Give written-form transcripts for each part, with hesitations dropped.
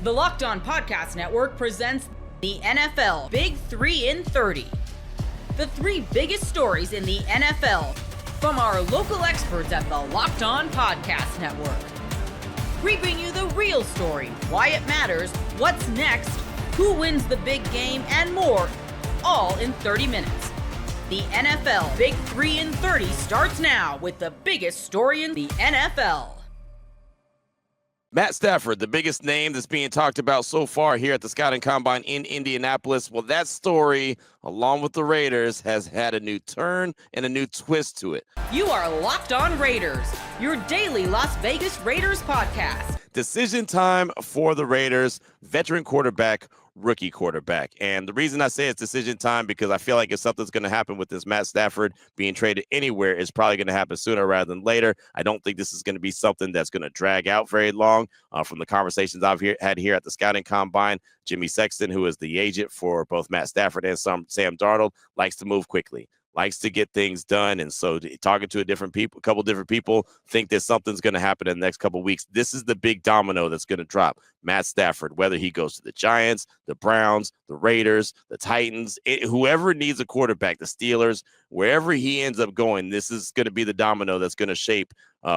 The Locked On Podcast Network presents the NFL Big 3 in 30. The 3 biggest stories in the NFL from our local experts at the Locked On Podcast Network. We bring you the real story, why it matters, what's next, who wins the big game, and more, all in 30 minutes. The NFL Big 3 in 30 starts now with the biggest story in the NFL. Matt Stafford, the biggest name that's being talked about so far here at the Scouting Combine in Indianapolis. Well, that story, along with the Raiders, has had a new turn and a new twist to it. You are Locked On Raiders, your daily Las Vegas Raiders podcast. Decision time for the Raiders, veteran quarterback, rookie quarterback. And the reason I say it's decision time, because I feel like if something's going to happen with this Matt Stafford being traded anywhere, it's probably going to happen sooner rather than later. I don't think this is going to be something that's going to drag out very long. From the conversations I've had here at the Scouting Combine, Jimmy Sexton, who is the agent for both Matt Stafford and Sam Darnold, likes to move quickly, likes to get things done. And so talking to a couple different people, think that something's going to happen in the next couple of weeks. This is the big domino that's going to drop. Matt Stafford, whether he goes to the Giants, the Browns, the Raiders, the Titans, whoever needs a quarterback, the Steelers, wherever he ends up going, this is going to be the domino that's going to shape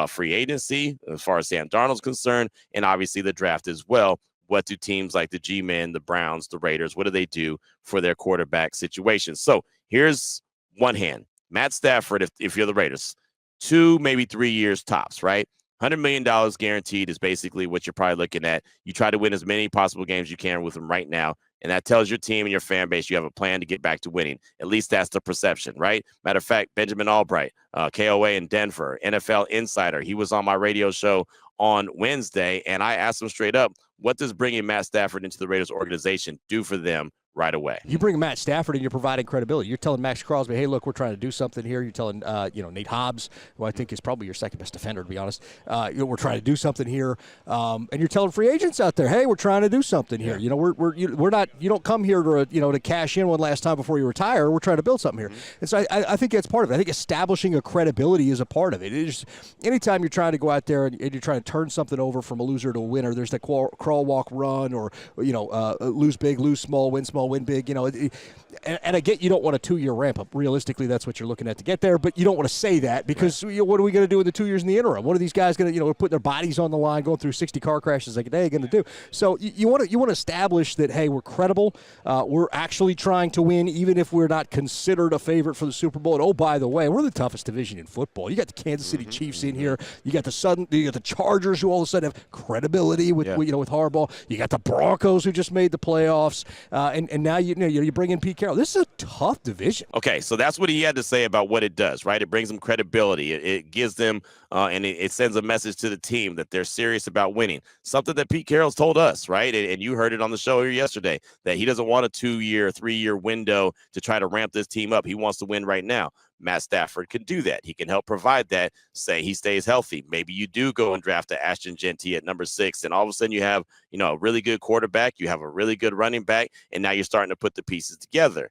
free agency as far as Sam Darnold's concerned, and obviously the draft as well. What do teams like the G-Men, the Browns, the Raiders, what do they do for their quarterback situation? So here's one hand. Matt Stafford, if you're the Raiders, 2, maybe 3 years tops, right? $100 million guaranteed is basically what you're probably looking at. You try to win as many possible games you can with him right now, and that tells your team and your fan base you have a plan to get back to winning. At least that's the perception, right? Matter of fact, Benjamin Albright, KOA in Denver, NFL Insider, he was on my radio show on Wednesday, and I asked him straight up, what does bringing Matt Stafford into the Raiders organization do for them right away? You bring Matt Stafford and you're providing credibility. You're telling Max Crosby, hey, look, we're trying to do something here. You're telling, Nate Hobbs, who I think is probably your second best defender, to be honest. We're trying to do something here. And you're telling free agents out there, hey, we're trying to do something here. You know, we're not. You don't come here to cash in one last time before you retire. We're trying to build something here. And so I think that's part of it. I think establishing a credibility is a part of it. It's anytime you're trying to go out there and you're trying to turn something over from a loser to a winner, there's the crawl, walk, run, or lose big, lose small, win big, and I get you don't want a 2-year ramp up. Realistically, that's what you're looking at to get there, but you don't want to say that because what are we going to do in the 2 years in the interim? What are these guys going to, put their bodies on the line, going through 60 car crashes like a day going to do? So you want to establish that, hey, we're credible. We're actually trying to win, even if we're not considered a favorite for the Super Bowl. And oh, by the way, we're the toughest division in football. You got the Kansas City Chiefs in here. You got the Chargers, who all of a sudden have credibility with Harbaugh. You got the Broncos, who just made the playoffs, and now you bring in Pete Carroll. This is a tough division. Okay, so that's what he had to say about what it does, right? It brings them credibility. It gives them, and it sends a message to the team that they're serious about winning. Something that Pete Carroll's told us, right? And you heard it on the show here yesterday, that he doesn't want a 2-year, 3-year window to try to ramp this team up. He wants to win right now. Matt Stafford can do that. He can help provide that. Say he stays healthy. Maybe you do go and draft a Ashton Genty at number 6, and all of a sudden you have, a really good quarterback. You have a really good running back, and now you're starting to put the pieces together.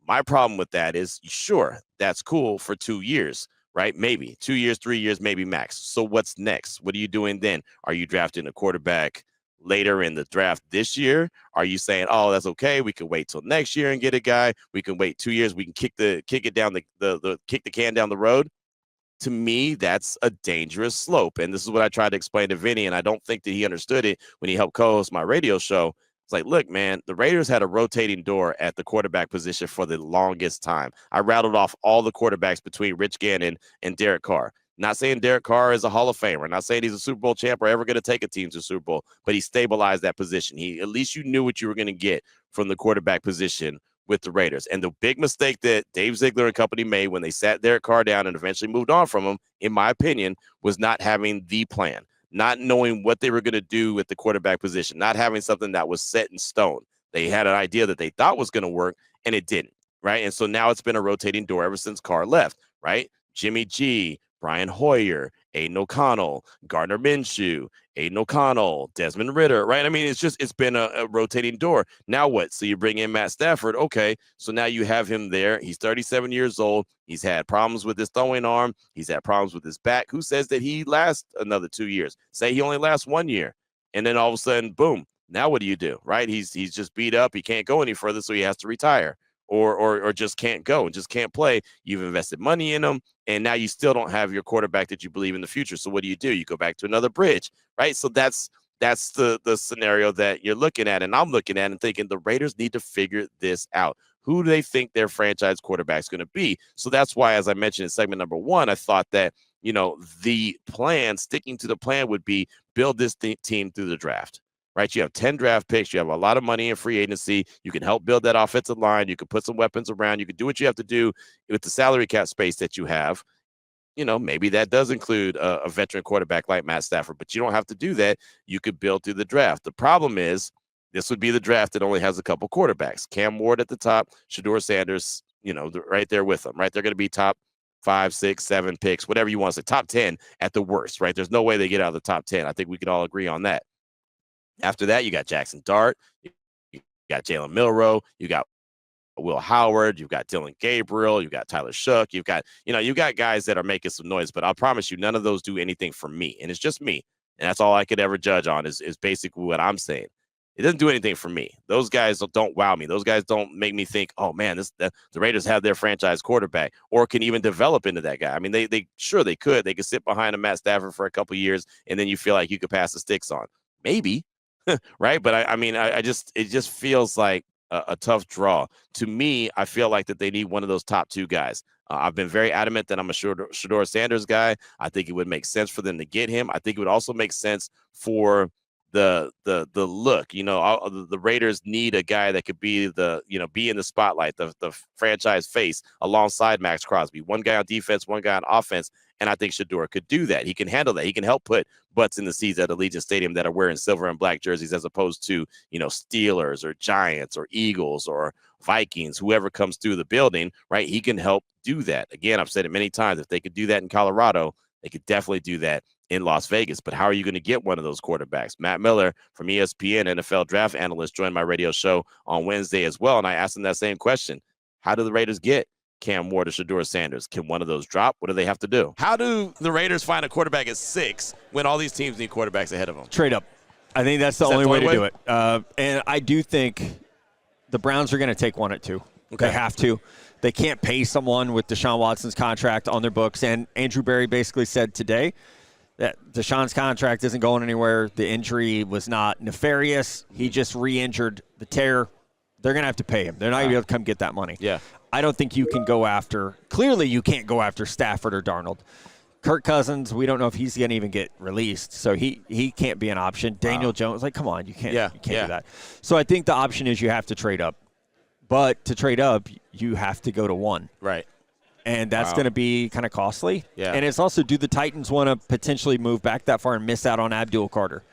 My problem with that is, sure, that's cool for 2 years, right? Maybe 2 years, 3 years, maybe max. So what's next? What are you doing then? Are you drafting a quarterback later in the draft this year? Are you saying, oh, that's okay, we can wait till next year and get a guy? We can wait 2 years. We can kick the can down the road. To me, that's a dangerous slope. And this is what I tried to explain to Vinny, and I don't think that he understood it when he helped co-host my radio show. It's like, look, man, the Raiders had a rotating door at the quarterback position for the longest time. I rattled off all the quarterbacks between Rich Gannon and Derek Carr. Not saying Derek Carr is a Hall of Famer. Not saying he's a Super Bowl champ or ever going to take a team to the Super Bowl, but he stabilized that position. At least you knew what you were going to get from the quarterback position with the Raiders. And the big mistake that Dave Ziegler and company made when they sat Derek Carr down and eventually moved on from him, in my opinion, was not having the plan, not knowing what they were going to do with the quarterback position, not having something that was set in stone. They had an idea that they thought was going to work, and it didn't, right? And so now it's been a rotating door ever since Carr left, right? Jimmy G, Brian Hoyer, Aiden O'Connell, Gardner Minshew, Aiden O'Connell, Desmond Ridder, right? I mean, it's been a rotating door. Now what? So you bring in Matt Stafford. Okay, so now you have him there. He's 37 years old. He's had problems with his throwing arm. He's had problems with his back. Who says that he lasts another 2 years? Say he only lasts 1 year. And then all of a sudden, boom, Now what do, right? He's just beat up. He can't go any further, so he has to retire or just can't go and just can't play. You've invested money in him, and now you still don't have your quarterback that you believe in the future. So what do? You go back to another bridge, right? So that's the scenario that you're looking at, and I'm looking at and thinking the Raiders need to figure this out. Who do they think their franchise quarterback is going to be? So that's why, as I mentioned in segment number 1, I thought that, the plan, sticking to the plan would be build this team through the draft, right? You have 10 draft picks. You have a lot of money in free agency. You can help build that offensive line. You can put some weapons around. You can do what you have to do with the salary cap space that you have. Maybe that does include a veteran quarterback like Matt Stafford, but you don't have to do that. You could build through the draft. The problem is this would be the draft that only has a couple quarterbacks. Cam Ward at the top, Shedeur Sanders, right there with them, right? They're going to be top 5, 6, 7 picks, whatever you want to say, top 10 at the worst, right? There's no way they get out of the top 10. I think we could all agree on that. After that, you got Jackson Dart, you got Jalen Milroe, you got Will Howard, you've got Dylan Gabriel, you've got Tyler Shook, you've got guys that are making some noise, but I'll promise you none of those do anything for me. And it's just me. And that's all I could ever judge on is basically what I'm saying. It doesn't do anything for me. Those guys don't wow me. Those guys don't make me think, oh man, the Raiders have their franchise quarterback or can even develop into that guy. I mean, they could. They could sit behind a Matt Stafford for a couple of years and then you feel like you could pass the sticks on. Maybe. Right. But it just feels like a tough draw. To me, I feel like that they need one of those top 2 guys. I've been very adamant that I'm a Shedeur Sanders guy. I think it would make sense for them to get him. I think it would also make sense for the look. The Raiders need a guy that could be be in the spotlight, the franchise face alongside Max Crosby. One guy on defense, one guy on offense. And I think Shedeur could do that. He can handle that. He can help put butts in the seats at Allegiant Stadium that are wearing silver and black jerseys as opposed to, Steelers or Giants or Eagles or Vikings, whoever comes through the building, right? He can help do that. Again, I've said it many times. If they could do that in Colorado, they could definitely do that in Las Vegas. But how are you going to get one of those quarterbacks? Matt Miller from ESPN, NFL draft analyst, joined my radio show on Wednesday as well. And I asked him that same question. How do the Raiders get Cam Ward or Shedeur Sanders? Can one of those drop? What do they have to do? How do the Raiders find a quarterback at 6 when all these teams need quarterbacks ahead of them? Trade up. I think that's the only way to do it. And I do think the Browns are going to take one at 2. Okay. They have to. They can't pay someone with Deshaun Watson's contract on their books. And Andrew Berry basically said today that Deshaun's contract isn't going anywhere. The injury was not nefarious. He just re-injured the tear. They're going to have to pay him. They're not going to be able to come get that money. Yeah. I don't think you can go after – clearly you can't go after Stafford or Darnold. Kirk Cousins, we don't know if he's going to even get released, so he can't be an option. Daniel Jones, come on, you can't do that. So I think the option is you have to trade up. But to trade up, you have to go to 1. Right. And that's going to be kind of costly. Yeah. And it's also, do the Titans want to potentially move back that far and miss out on Abdul Carter?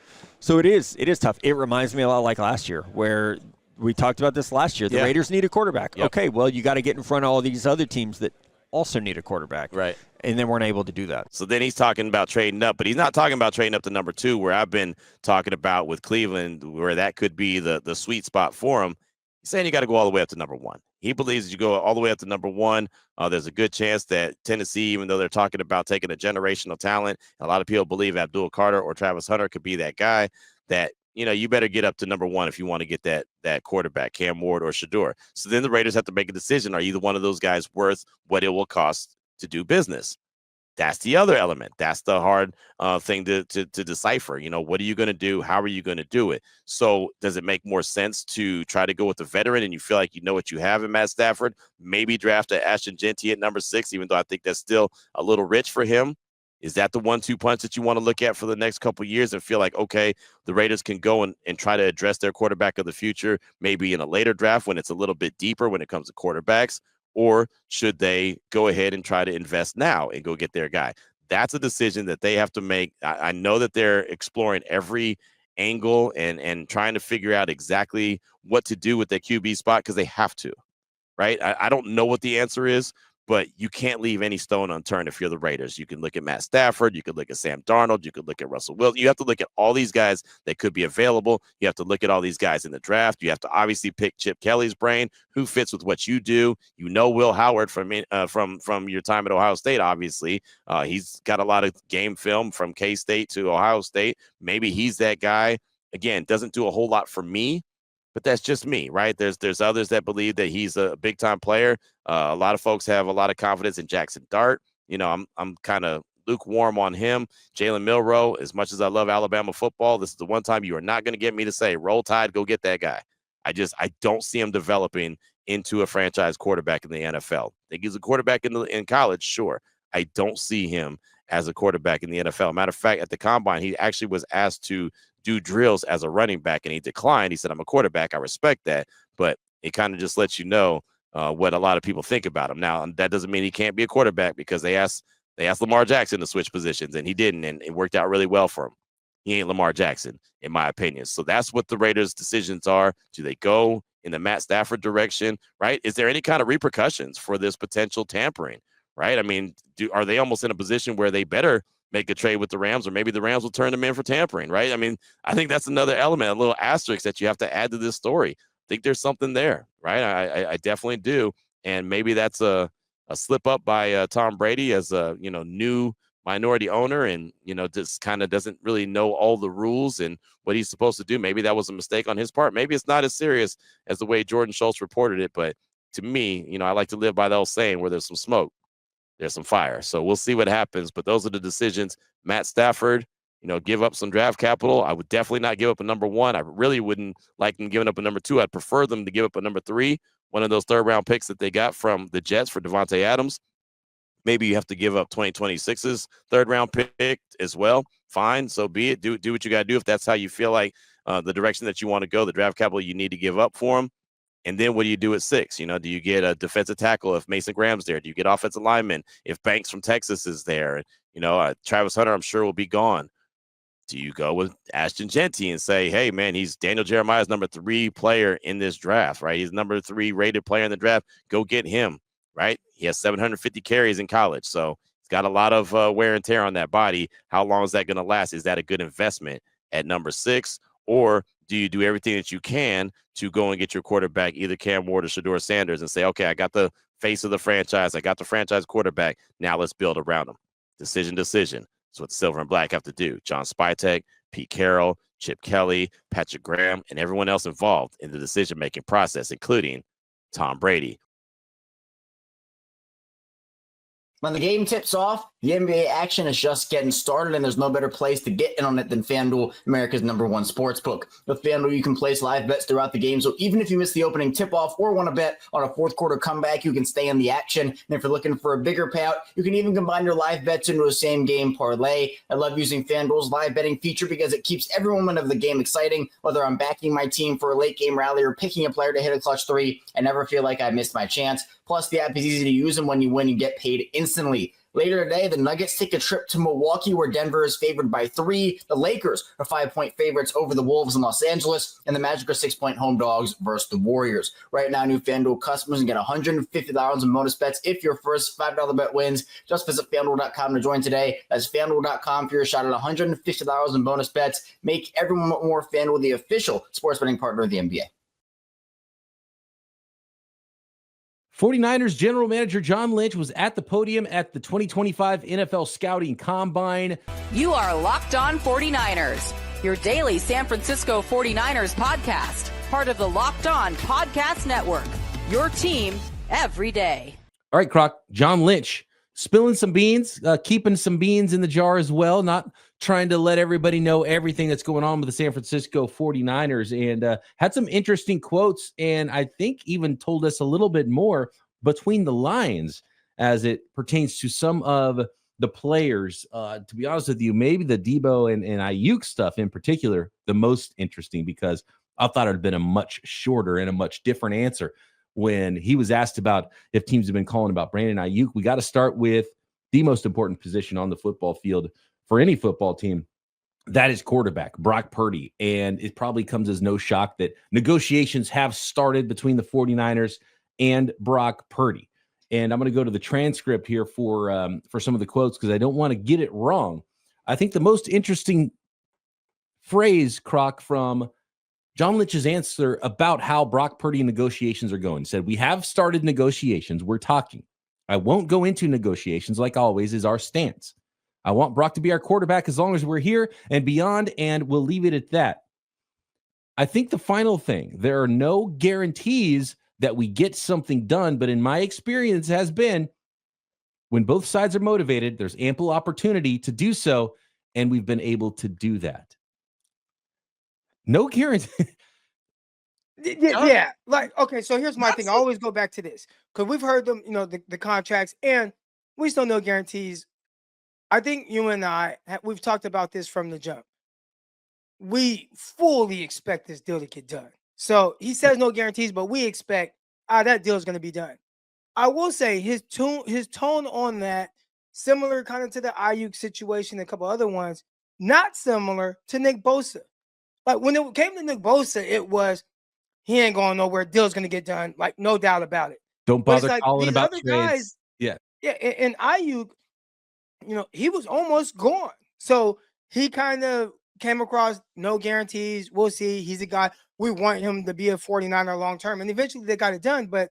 So it is tough. It reminds me a lot like last year where – we talked about this last year. The Raiders need a quarterback. Yep. Okay, well, you got to get in front of all these other teams that also need a quarterback. Right. And they weren't able to do that. So then he's talking about trading up, but he's not talking about trading up to number 2, where I've been talking about with Cleveland, where that could be the sweet spot for him. He's saying you got to go all the way up to number 1. He believes you go all the way up to number 1. There's a good chance that Tennessee, even though they're talking about taking a generational talent, a lot of people believe Abdul Carter or Travis Hunter could be that guy that – you better get up to number 1 if you want to get that quarterback, Cam Ward or Shedeur. So then the Raiders have to make a decision. Are either one of those guys worth what it will cost to do business? That's the other element. That's the hard thing to decipher. What are you going to do? How are you going to do it? So does it make more sense to try to go with the veteran and you feel like you know what you have in Matt Stafford? Maybe draft a Ashton Genty at number 6, even though I think that's still a little rich for him. Is that the 1-2 punch that you want to look at for the next couple of years and feel like, okay, the Raiders can go and try to address their quarterback of the future, maybe in a later draft when it's a little bit deeper when it comes to quarterbacks? Or should they go ahead and try to invest now and go get their guy? That's a decision that they have to make. I know that they're exploring every angle and trying to figure out exactly what to do with their QB spot because they have to, right? I don't know what the answer is, but you can't leave any stone unturned if you're the Raiders. You can look at Matt Stafford. You could look at Sam Darnold. You could look at Russell Wilson. You have to look at all these guys that could be available. You have to look at all these guys in the draft. You have to obviously pick Chip Kelly's brain, who fits with what you do. Will Howard from your time at Ohio State, obviously. He's got a lot of game film from K-State to Ohio State. Maybe he's that guy again, doesn't do a whole lot for me, but that's just me, right? There's others that believe that he's a big time player. A lot of folks have a lot of confidence in Jackson Dart. I'm kind of lukewarm on him. Jalen Milroe, as much as I love Alabama football, this is the one time you are not going to get me to say, roll Tide, go get that guy. I don't see him developing into a franchise quarterback in the NFL. I think he's a quarterback in college, sure. I don't see him as a quarterback in the NFL. Matter of fact, at the combine, he actually was asked to do drills as a running back, and he declined. He said, I'm a quarterback. I respect that. But it kind of just lets you know what a lot of people think about him. Now, that doesn't mean he can't be a quarterback, because they asked Lamar Jackson to switch positions, and he didn't, and it worked out really well for him. He ain't Lamar Jackson, in my opinion. So that's what the Raiders' decisions are. Do they go in the Matt Stafford direction, right? Is there any kind of repercussions for this potential tampering, right? I mean, are they almost in a position where they better make a trade with the Rams, or maybe the Rams will turn them in for tampering, right? I mean, I think that's another element, a little asterisk that you have to add to this story. I think there's something there, right? I definitely do. And maybe that's a slip up by Tom Brady as a, new minority owner, and, just kind of doesn't really know all the rules and what he's supposed to do. Maybe that was a mistake on his part. Maybe it's not as serious as the way Jordan Schultz reported it. But to me, I like to live by the old saying, where there's some smoke, there's some fire. So we'll see what happens. But those are the decisions. Matt Stafford, give up some draft capital. I would definitely not give up a number one. I really wouldn't like them giving up a number two. I'd prefer them to give up a number three, one of those third-round picks that they got from the Jets for Devontae Adams. Maybe you have to give up 2026's third-round pick as well. Fine, so be it. Do what you got to do if that's how you feel like the direction that you want to go, the draft capital you need to give up for them. And then what do you do at 6? Do you get a defensive tackle if Mason Graham's there? Do you get offensive lineman if Banks from Texas is there? Travis Hunter, I'm sure, will be gone. Do you go with Ashton Jeanty and say, hey, man, he's Daniel Jeremiah's number 3 player in this draft, right? He's number 3 rated player in the draft. Go get him, right? He has 750 carries in college, so he's got a lot of wear and tear on that body. How long is that going to last? Is that a good investment at number 6? Or do you do everything that you can to go and get your quarterback, either Cam Ward or Shedeur Sanders, and say, okay, I got the face of the franchise. I got the franchise quarterback. Now let's build around him. Decision. That's what the Silver and Black have to do. John Spytek, Pete Carroll, Chip Kelly, Patrick Graham, and everyone else involved in the decision-making process, including Tom Brady. When the game tips off, the NBA action is just getting started, and there's no better place to get in on it than FanDuel, America's #1 sportsbook. With FanDuel, you can place live bets throughout the game, so even if you miss the opening tip-off or want to bet on a fourth quarter comeback, you can stay in the action. And if you're looking for a bigger payout, you can even combine your live bets into a same-game parlay. I love using FanDuel's live betting feature because it keeps every moment of the game exciting. Whether I'm backing my team for a late-game rally or picking a player to hit a clutch 3, I never feel like I missed my chance. Plus, the app is easy to use, and when you win, you get paid instantly. Later today, the Nuggets take a trip to Milwaukee, where Denver is favored by 3. The Lakers are 5-point favorites over the Wolves in Los Angeles, and the Magic are 6-point home dogs versus the Warriors. Right now, new FanDuel customers can get $150 in bonus bets if your first $5 bet wins. Just visit FanDuel.com to join today. That's FanDuel.com for your shot at $150 in bonus bets. Make everyone more FanDuel the official sports betting partner of the NBA. 49ers general manager John Lynch was at the podium at the 2025 NFL Scouting Combine. You are Locked On 49ers, your daily San Francisco 49ers podcast, part of the Locked On Podcast Network, your team every day. All right, Croc, John Lynch spilling some beans, keeping some beans in the jar as well, not trying to let everybody know everything that's going on with the San Francisco 49ers, and had some interesting quotes, and I think even told us a little bit more between the lines as it pertains to some of the players. To be honest with you, maybe the Deebo and Ayuk stuff in particular, the most interesting, because I thought it would have been a much shorter and a much different answer when he was asked about if teams have been calling about Brandon Ayuk. We got to start with the most important position on the football field for any football team. That is quarterback, Brock Purdy. And it probably comes as no shock that negotiations have started between the 49ers and Brock Purdy. And I'm going to go to the transcript here for some of the quotes, because I don't want to get it wrong. I think the most interesting phrase, Croc, from John Lynch's answer about how Brock Purdy negotiations are going. He said, we have started negotiations. We're talking. I won't go into negotiations, like always, is our stance. I want Brock to be our quarterback as long as we're here and beyond, and we'll leave it at that. I think the final thing, there are no guarantees that we get something done, but in my experience has been when both sides are motivated, there's ample opportunity to do so, and we've been able to do that. No guarantee. Yeah. Like, okay, so here's my thing. I always go back to this because we've heard them, the contracts, and we still no guarantees. I think you and I, we've talked about this from the jump. We fully expect this deal to get done. So he says no guarantees, but we expect that deal is going to be done. I will say his tone on that, similar kind of to the Ayuk situation, and a couple other ones, not similar to Nick Bosa. Like when it came to Nick Bosa, it was he ain't going nowhere. Deal's going to get done, like no doubt about it. Don't But it's bother like calling these about other trades. guys, Yeah. and Ayuk, he was almost gone. So he kind of came across no guarantees. We'll see. He's a guy. We want him to be a 49er long term. And eventually they got it done, but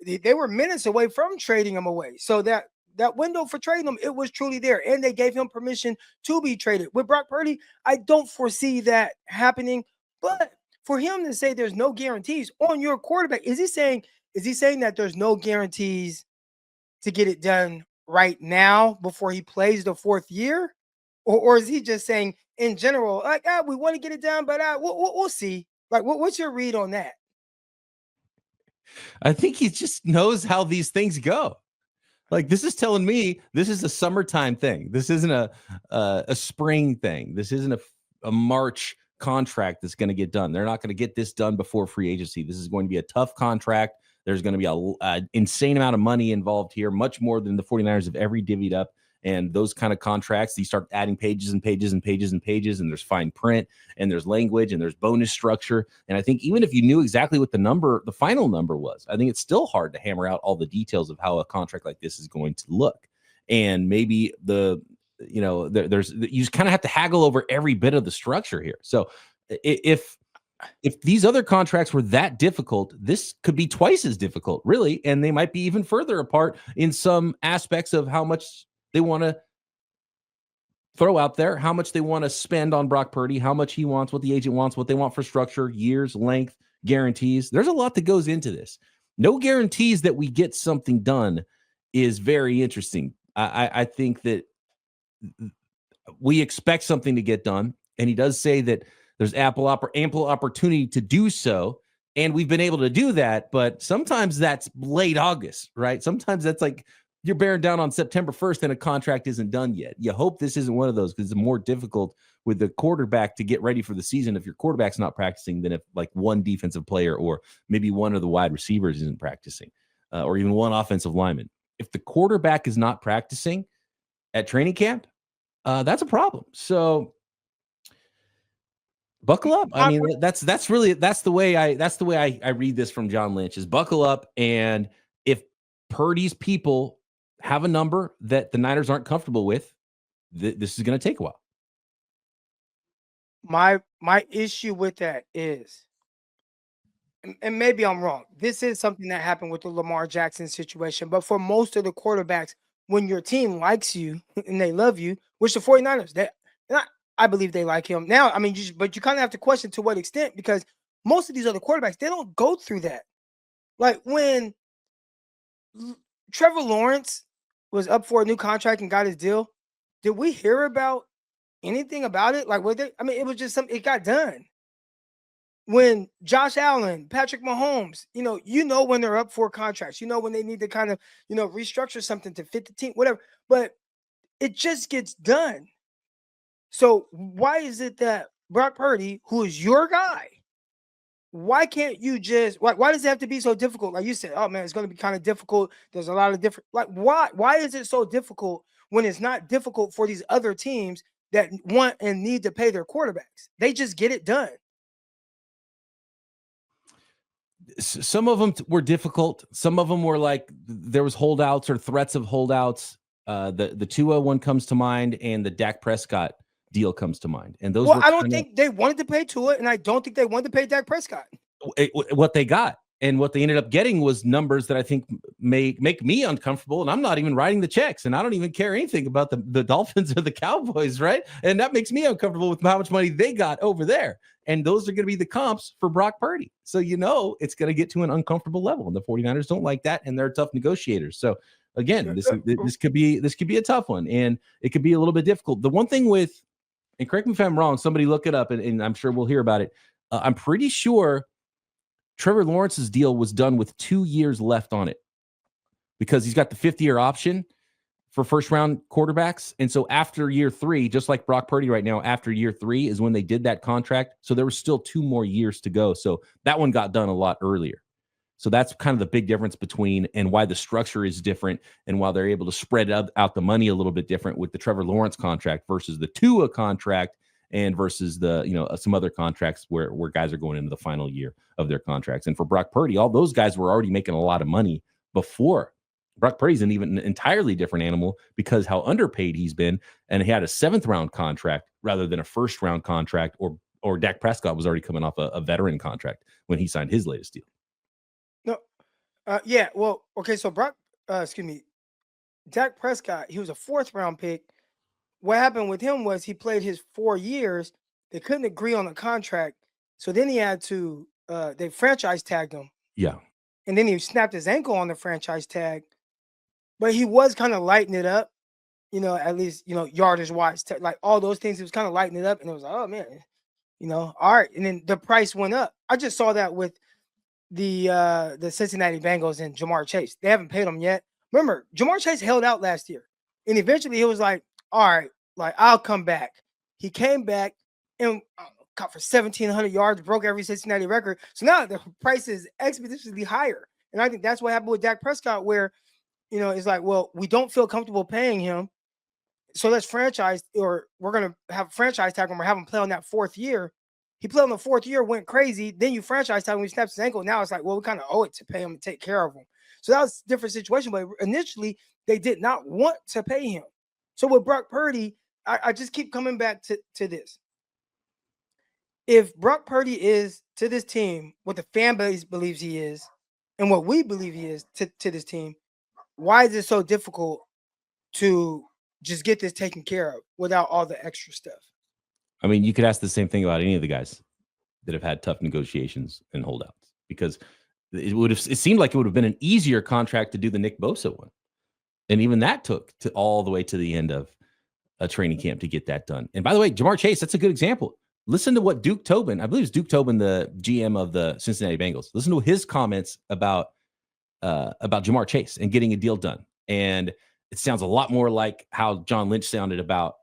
they were minutes away from trading him away. So that window for trading him, it was truly there. And they gave him permission to be traded. With Brock Purdy, I don't foresee that happening. But for him to say there's no guarantees on your quarterback, is he saying that there's no guarantees to get it done right now before he plays the fourth year? Or is he just saying in general, like, we want to get it done, but we'll see. Like, what's your read on that? I think he just knows how these things go. Like, this is telling me this is a summertime thing. This isn't a spring thing. This isn't a March contract that's going to get done. They're not going to get this done before free agency. This is going to be a tough contract. There's going to be an insane amount of money involved here, much more than the 49ers have ever divvied up. And those kind of contracts, you start adding pages and pages and pages and pages, and there's fine print, and there's language, and there's bonus structure. And I think even if you knew exactly what the final number was, I think it's still hard to hammer out all the details of how a contract like this is going to look. And maybe there's you just kind of have to haggle over every bit of the structure here. So if these other contracts were that difficult, this could be twice as difficult, really, and they might be even further apart in some aspects of how much they want to throw out there, how much they want to spend on Brock Purdy, how much he wants, what the agent wants, what they want for structure, years, length, guarantees. There's a lot that goes into this. No guarantees that we get something done is very interesting. I think that we expect something to get done, and he does say that there's ample opportunity to do so, and we've been able to do that, but sometimes that's late August, right? Sometimes that's like you're bearing down on September 1st and a contract isn't done yet. You hope this isn't one of those because it's more difficult with the quarterback to get ready for the season if your quarterback's not practicing than if like one defensive player or maybe one of the wide receivers isn't practicing or even one offensive lineman. If the quarterback is not practicing at training camp, that's a problem. So buckle up. I mean, that's the way I read this from John Lynch is buckle up. And if Purdy's people have a number that the Niners aren't comfortable with, this is going to take a while. My issue with that is, and maybe I'm wrong, this is something that happened with the Lamar Jackson situation, but for most of the quarterbacks, when your team likes you and they love you, which the 49ers, I believe they like him. Now, I mean, but you kind of have to question to what extent, because most of these other quarterbacks, they don't go through that. Like when Trevor Lawrence was up for a new contract and got his deal, did we hear about anything about it? Like, it was just something, it got done. When Josh Allen, Patrick Mahomes, when they're up for contracts, when they need to kind of, restructure something to fit the team, whatever, but it just gets done. So why is it that Brock Purdy, who is your guy, why can't you just, why does it have to be so difficult? Like you said, oh man, it's going to be kind of difficult. There's a lot of different, why is it so difficult when it's not difficult for these other teams that want and need to pay their quarterbacks? They just get it done. Some of them were difficult. Some of them were like there was holdouts or threats of holdouts. The Tua one comes to mind, and the Dak Prescott deal comes to mind. And those. Well, I don't think they wanted to pay Tua, and I don't think they wanted to pay Dak Prescott. What they got and what they ended up getting was numbers that I think may make me uncomfortable, and I'm not even writing the checks, and I don't even care anything about the Dolphins or the Cowboys, right? And that makes me uncomfortable with how much money they got over there. And those are going to be the comps for Brock Purdy. So, it's going to get to an uncomfortable level. And the 49ers don't like that. And they're tough negotiators. So again, this could be a tough one, and it could be a little bit difficult. The one thing with, and correct me if I'm wrong, somebody look it up, and I'm sure we'll hear about it. I'm pretty sure Trevor Lawrence's deal was done with 2 years left on it, because he's got the 5th-year option for first-round quarterbacks. And so after year 3, just like Brock Purdy right now, after year 3 is when they did that contract. So there was still 2 more years to go. So that one got done a lot earlier. So that's kind of the big difference between, and why the structure is different, and why they're able to spread out the money a little bit different with the Trevor Lawrence contract versus the Tua contract, and versus the, some other contracts where guys are going into the final year of their contracts. And for Brock Purdy, all those guys were already making a lot of money before. Brock Purdy's an entirely different animal, because how underpaid he's been, and he had a 7th-round contract rather than a 1st-round contract, or Dak Prescott was already coming off a veteran contract when he signed his latest deal. No, well, okay, so Dak Prescott, he was a 4th-round pick. What happened with him was he played his 4 years. They couldn't agree on a contract, so then he had to they franchise tagged him. Yeah. And then he snapped his ankle on the franchise tag, but he was kind of lighting it up, at least, yardage wise, like all those things. He was kind of lighting it up, and it was like, oh man, all right. And then the price went up. I just saw that with the Cincinnati Bengals and Jamar Chase. They haven't paid him yet. Remember, Jamar Chase held out last year, and eventually he was like, all right, like, I'll come back. He came back and caught for 1,700 yards, broke every Cincinnati record. So now the price is exponentially higher. And I think that's what happened with Dak Prescott, where, it's like, well, we don't feel comfortable paying him, so let's franchise, or we're going to have a franchise tag him or have him play on that 4th year. He played on the 4th year, went crazy. Then you franchise tag him, he snaps his ankle. Now it's like, well, we kind of owe it to pay him and take care of him. So that was a different situation. But initially, they did not want to pay him. So with Brock Purdy, I just keep coming back to this. If Brock Purdy is to this team what the fan base believes he is, and what we believe he is to this team, why is it so difficult to just get this taken care of without all the extra stuff? I mean, you could ask the same thing about any of the guys that have had tough negotiations and holdouts, because it seemed like it would have been an easier contract to do the Nick Bosa one. And even that took to all the way to the end of a training camp to get that done. And by the way, Jamar Chase, that's a good example. Listen to what Duke Tobin, I believe it's Duke Tobin, the GM of the Cincinnati Bengals. Listen to his comments about Jamar Chase and getting a deal done. And it sounds a lot more like how John Lynch sounded about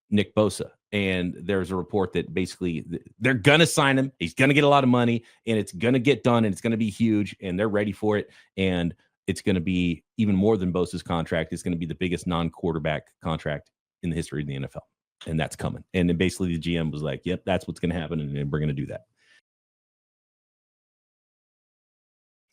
Nick Bosa. And there's a report that basically they're going to sign him. He's going to get a lot of money, and it's going to get done, and it's going to be huge, and they're ready for it. And it's going to be even more than Bosa's contract. It's going to be the biggest non-quarterback contract in the history of the NFL. And that's coming. And then basically the GM was like, yep, that's what's going to happen. And we're going to do that.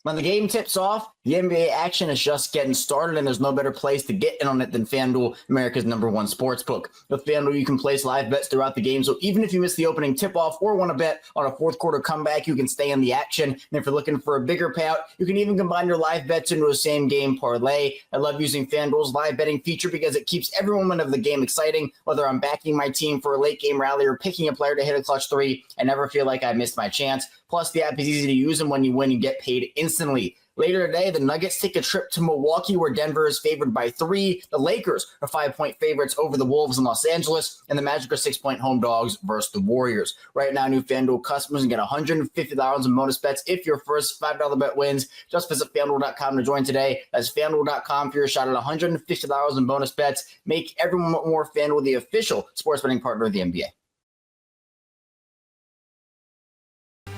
When the game tips off, the NBA action is just getting started, and there's no better place to get in on it than FanDuel, America's #1 sportsbook. With FanDuel, you can place live bets throughout the game, so even if you miss the opening tip-off or want to bet on a fourth-quarter comeback, you can stay in the action. And if you're looking for a bigger payout, you can even combine your live bets into a same-game parlay. I love using FanDuel's live betting feature because it keeps every moment of the game exciting. Whether I'm backing my team for a late-game rally or picking a player to hit a clutch 3, I never feel like I missed my chance. Plus, the app is easy to use, and when you win, you get paid instantly. Later today, the Nuggets take a trip to Milwaukee, where Denver is favored by 3. The Lakers are 5-point favorites over the Wolves in Los Angeles, and the Magic are 6-point home dogs versus the Warriors. Right now, new FanDuel customers can get $150 in bonus bets if your first $5 bet wins. Just visit FanDuel.com to join today. That's FanDuel.com for your shot at $150 in bonus bets. Make everyone more FanDuel the official sports betting partner of the NBA.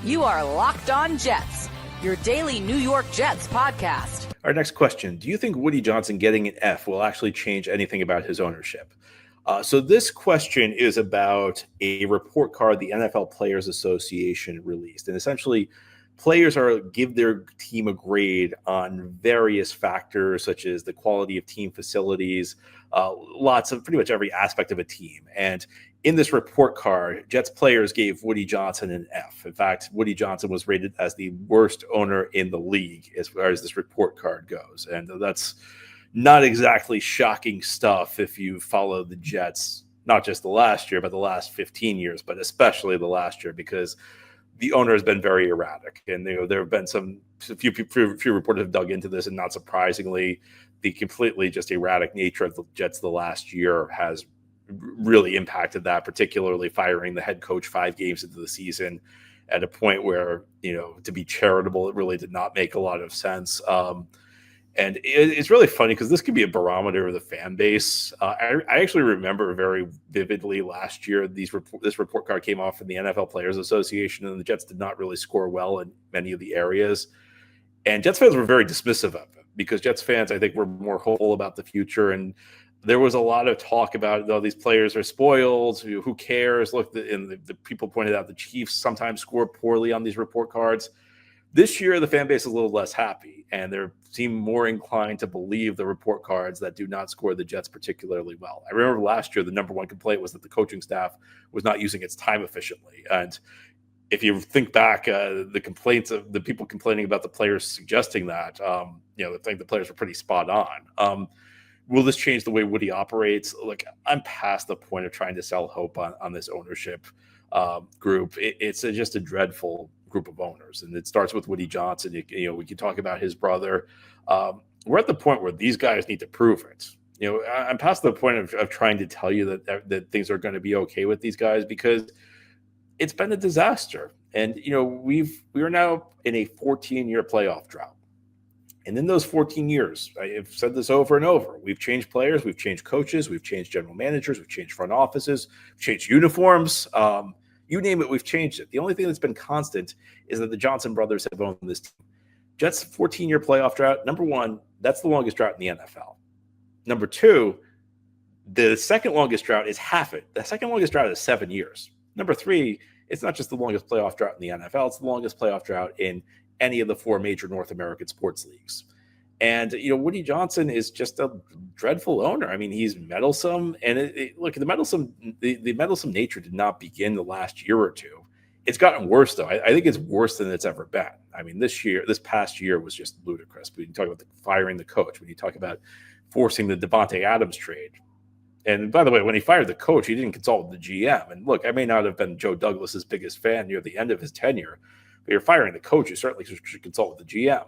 You are Locked On Jets, your daily New York Jets podcast. Our next question: do you think Woody Johnson getting an F will actually change anything about his ownership? So this question is about a report card the NFL Players Association released. And essentially, players give their team a grade on various factors, such as the quality of team facilities, lots of pretty much every aspect of a team. And in this report card, Jets players gave Woody Johnson an F. In fact, Woody Johnson was rated as the worst owner in the league as far as this report card goes. And that's not exactly shocking stuff if you follow the Jets not just the last year, but the last 15 years, but especially the last year, because the owner has been very erratic. And there have been a few reporters have dug into this, and not surprisingly, the completely just erratic nature of the Jets the last year has really impacted that, particularly firing the head coach 5 games into the season at a point where, to be charitable, it really did not make a lot of sense. And it's really funny because this could be a barometer of the fan base. I actually remember very vividly last year, this report card came off from the NFL Players Association, and the Jets did not really score well in many of the areas. And Jets fans were very dismissive of it because Jets fans, I think, were more hopeful about the future. And there was a lot of talk about, though, these players are spoiled. Who cares? Look, and the people pointed out the Chiefs sometimes score poorly on these report cards. This year, the fan base is a little less happy, and they seem more inclined to believe the report cards that do not score the Jets particularly well. I remember last year, the number one complaint was that the coaching staff was not using its time efficiently. And if you think back, the complaints of the people complaining about the players suggesting that, I think the players were pretty spot on. Will this change the way Woody operates? Look, I'm past the point of trying to sell hope on this ownership group. It's just a dreadful group of owners, and it starts with Woody Johnson. We can talk about his brother. We're at the point where these guys need to prove it. I'm past the point of trying to tell you that things are going to be okay with these guys, because it's been a disaster. And we are now in a 14-year playoff drought. And in those 14 years, I've said this over and over, we've changed players, we've changed coaches, we've changed general managers, we've changed front offices, we've changed uniforms. You name it, we've changed it. The only thing that's been constant is that the Johnson brothers have owned this team. Jets 14-year playoff drought. Number one, that's the longest drought in the NFL. Number two, the second longest drought is half it. The second longest drought is 7 years. Number three, it's not just the longest playoff drought in the NFL, it's the longest playoff drought in any of the 4 major North American sports leagues. And, Woody Johnson is just a dreadful owner. I mean, he's meddlesome. And look, the meddlesome nature did not begin the last year or two. It's gotten worse, though. I think it's worse than it's ever been. I mean, this past year was just ludicrous. When you talk about firing the coach, when you talk about forcing the Devontae Adams trade. And by the way, when he fired the coach, he didn't consult with the GM. And look, I may not have been Joe Douglas's biggest fan near the end of his tenure, but you're firing the coach, you certainly should consult with the GM.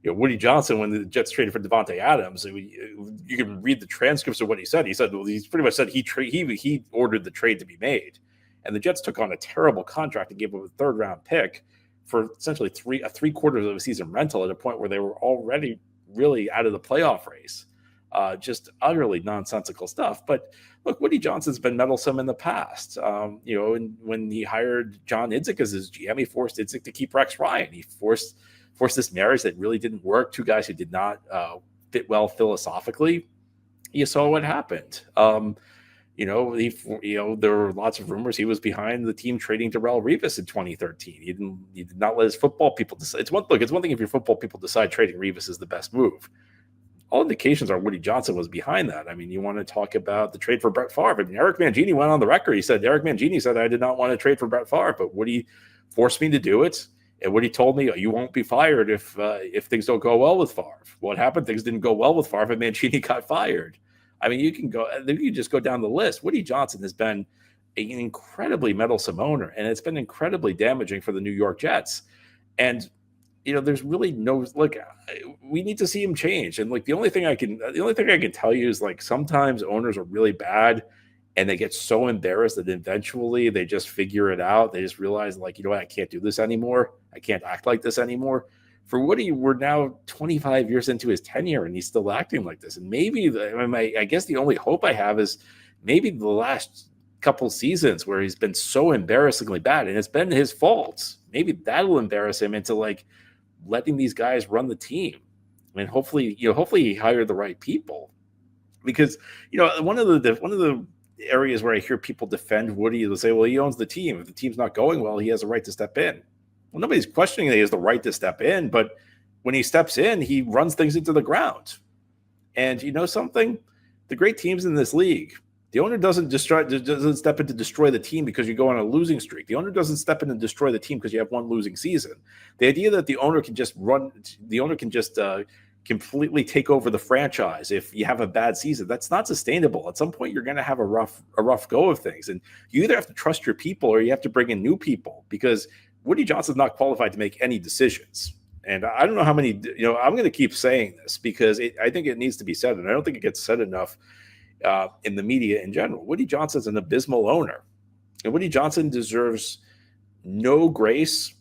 Woody Johnson, when the Jets traded for Devontae Adams, you can read the transcripts of what he said. He said, he pretty much said he ordered the trade to be made. And the Jets took on a terrible contract and gave him a 3rd-round pick for essentially three-quarters of a season rental at a point where they were already really out of the playoff race. Just utterly nonsensical stuff. But look, Woody Johnson's been meddlesome in the past. And when he hired John Idzik as his GM, he forced Idzik to keep Rex Ryan. He forced this marriage that really didn't work. 2 guys who did not fit well philosophically. You saw what happened. There were lots of rumors he was behind the team trading Darrelle Revis in 2013. He did not let his football people decide. It's one thing if your football people decide trading Revis is the best move. All indications are Woody Johnson was behind that. I mean, you want to talk about the trade for Brett Favre. I mean, Eric Mangini went on the record. He said, Eric Mangini said, I did not want to trade for Brett Favre, but Woody forced me to do it. And Woody told me, you won't be fired if things don't go well with Favre. What happened? Things didn't go well with Favre, and Mangini got fired. I mean, you can just go down the list. Woody Johnson has been an incredibly meddlesome owner, and it's been incredibly damaging for the New York Jets. And there's really we need to see him change. And the only thing I can tell you is sometimes owners are really bad and they get so embarrassed that eventually they just figure it out. They just realize I can't do this anymore. I can't act like this anymore. For Woody, we're now 25 years into his tenure and he's still acting like this. And maybe I guess the only hope I have is maybe the last couple seasons where he's been so embarrassingly bad and it's been his fault. Maybe that'll embarrass him into letting these guys run the team. And hopefully he hired the right people, because one of the areas where I hear people defend Woody, they'll say, well, he owns the team. If the team's not going well, he has a right to step in. Well, nobody's questioning that he has the right to step in, but when he steps in, he runs things into the ground. And something? The great teams in this league, the owner doesn't step in to destroy the team because you go on a losing streak. The owner doesn't step in and destroy the team because you have one losing season. The idea that the owner can just completely take over the franchise if you have a bad season. That's not sustainable. At some point, you're going to have a rough go of things, and you either have to trust your people or you have to bring in new people, because Woody Johnson's not qualified to make any decisions. And I don't know how many, I'm going to keep saying this because I think it needs to be said, and I don't think it gets said enough in the media in general. Woody Johnson's an abysmal owner, and Woody Johnson deserves no grace.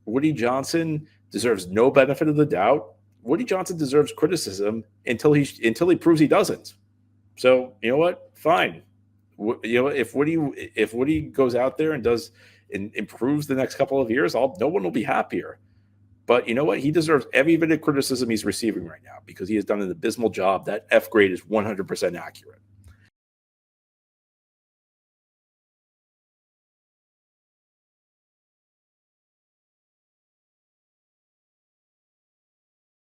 Woody Johnson deserves no benefit of the doubt. Woody Johnson deserves criticism until he proves he doesn't. So you know what? Fine. If Woody goes out there and does and improves the next couple of years, no one will be happier. But you know what? He deserves every bit of criticism he's receiving right now because he has done an abysmal job. That F grade is 100% accurate.